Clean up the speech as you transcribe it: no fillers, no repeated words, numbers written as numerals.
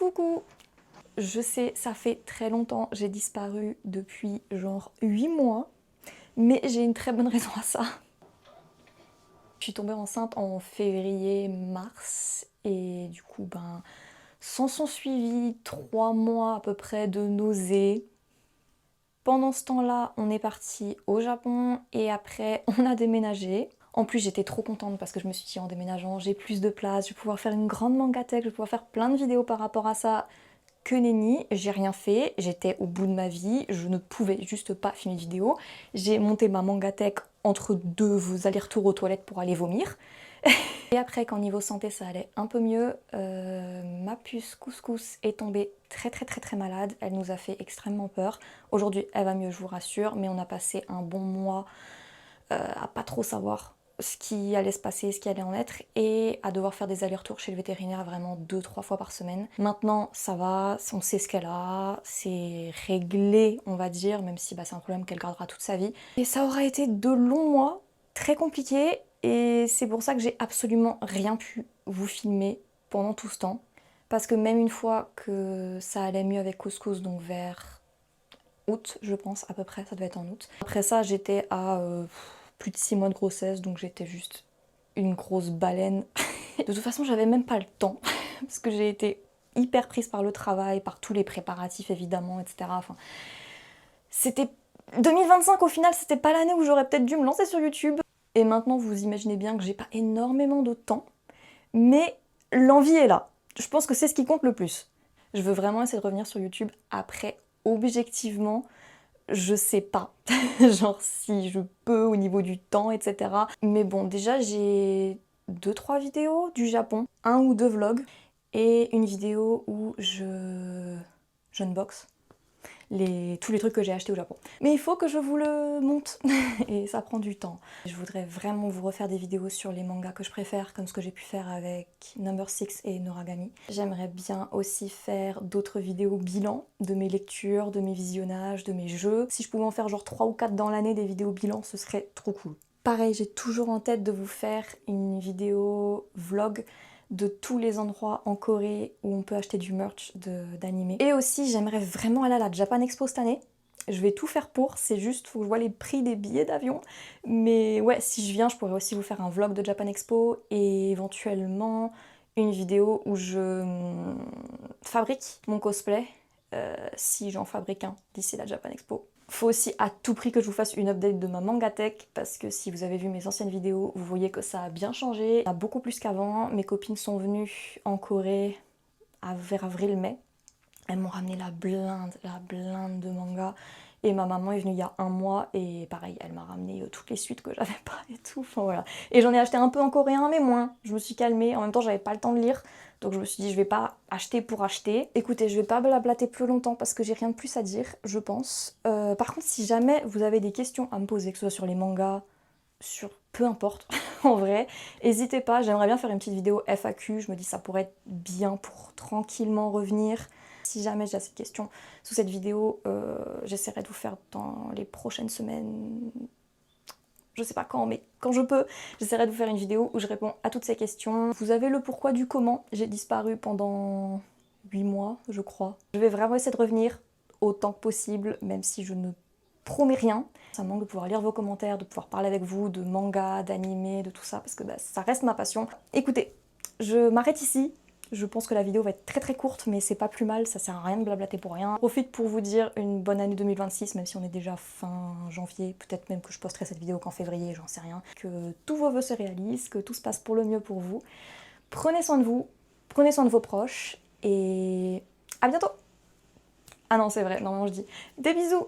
Coucou! Je sais, ça fait très longtemps, j'ai disparu depuis genre 8 mois, mais j'ai une très bonne raison à ça. Je suis tombée enceinte en février-mars et du coup, s'en sont suivis 3 mois à peu près de nausées. Pendant ce temps-là, on est parti au Japon et après, on a déménagé. En plus, j'étais trop contente parce que je me suis dit en déménageant, j'ai plus de place, je vais pouvoir faire une grande mangatech, je vais pouvoir faire plein de vidéos par rapport à ça. Que nenni, j'ai rien fait, j'étais au bout de ma vie, je ne pouvais juste pas filmer de vidéo. J'ai monté ma mangatech entre deux allers-retours aux toilettes pour aller vomir. Et après, quand niveau santé ça allait un peu mieux, ma puce Couscous est tombée très malade. Elle nous a fait extrêmement peur. Aujourd'hui, elle va mieux, je vous rassure, mais on a passé un bon mois à pas trop savoir ce qui allait se passer, ce qui allait en être, et à devoir faire des allers-retours chez le vétérinaire vraiment 2-3 fois par semaine. Maintenant, ça va, on sait ce qu'elle a, c'est réglé, on va dire, même si c'est un problème qu'elle gardera toute sa vie. Et ça aura été de longs mois, très compliqués, et c'est pour ça que j'ai absolument rien pu vous filmer pendant tout ce temps. Parce que même une fois que ça allait mieux avec Couscous, donc vers août, je pense, à peu près, ça devait être en août. Après ça, j'étais à plus de 6 mois de grossesse, donc j'étais juste une grosse baleine. De toute façon, j'avais même pas le temps, parce que j'ai été hyper prise par le travail, par tous les préparatifs évidemment, etc. Enfin, c'était 2025 au final, c'était pas l'année où j'aurais peut-être dû me lancer sur YouTube. Et maintenant, vous imaginez bien que j'ai pas énormément de temps, mais l'envie est là. Je pense que c'est ce qui compte le plus. Je veux vraiment essayer de revenir sur YouTube après, objectivement, je sais pas, genre si je peux au niveau du temps, etc. Mais bon, déjà j'ai 2-3 vidéos du Japon, 1 ou 2 vlogs, et une vidéo où j'unbox tous les trucs que j'ai achetés au Japon. Mais il faut que je vous le monte, et ça prend du temps. Je voudrais vraiment vous refaire des vidéos sur les mangas que je préfère, comme ce que j'ai pu faire avec Number 6 et Noragami. J'aimerais bien aussi faire d'autres vidéos bilan de mes lectures, de mes visionnages, de mes jeux. Si je pouvais en faire genre 3 ou 4 dans l'année des vidéos bilan, ce serait trop cool. Pareil, j'ai toujours en tête de vous faire une vidéo vlog de tous les endroits en Corée où on peut acheter du merch d'anime. Et aussi, j'aimerais vraiment aller à la Japan Expo cette année. Je vais tout faire pour, c'est juste, faut que je vois les prix des billets d'avion. Mais ouais, si je viens, je pourrais aussi vous faire un vlog de Japan Expo et éventuellement une vidéo où je fabrique mon cosplay, si j'en fabrique un d'ici la Japan Expo. Faut aussi à tout prix que je vous fasse une update de ma mangatech, parce que si vous avez vu mes anciennes vidéos, vous voyez que ça a bien changé. Il y a beaucoup plus qu'avant. Mes copines sont venues en Corée vers avril-mai. Elles m'ont ramené la blinde de manga. Et ma maman est venue il y a 1 mois et pareil, elle m'a ramené toutes les suites que j'avais pas et tout. Enfin voilà. Et j'en ai acheté un peu en coréen, mais moins. Je me suis calmée. En même temps, j'avais pas le temps de lire. Donc je me suis dit, je vais pas acheter pour acheter. Écoutez, je vais pas blablater plus longtemps parce que j'ai rien de plus à dire, je pense. Par contre, si jamais vous avez des questions à me poser, que ce soit sur les mangas, sur peu importe, en vrai, n'hésitez pas. J'aimerais bien faire une petite vidéo FAQ. Je me dis, ça pourrait être bien pour tranquillement revenir. Si jamais j'ai assez de questions sous cette vidéo, j'essaierai de vous faire dans les prochaines semaines. Je sais pas quand, mais quand je peux, j'essaierai de vous faire une vidéo où je réponds à toutes ces questions. Vous avez le pourquoi du comment. J'ai disparu pendant 8 mois, je crois. Je vais vraiment essayer de revenir autant que possible, même si je ne promets rien. Ça me manque de pouvoir lire vos commentaires, de pouvoir parler avec vous de manga, d'anime, de tout ça, parce que ça reste ma passion. Écoutez, je m'arrête ici. Je pense que la vidéo va être très courte, mais c'est pas plus mal, ça sert à rien de blablater pour rien. Je profite pour vous dire une bonne année 2026, même si on est déjà fin janvier, peut-être même que je posterai cette vidéo qu'en février, j'en sais rien. Que tous vos vœux se réalisent, que tout se passe pour le mieux pour vous. Prenez soin de vous, prenez soin de vos proches, et à bientôt. Ah non, c'est vrai, normalement je dis des bisous.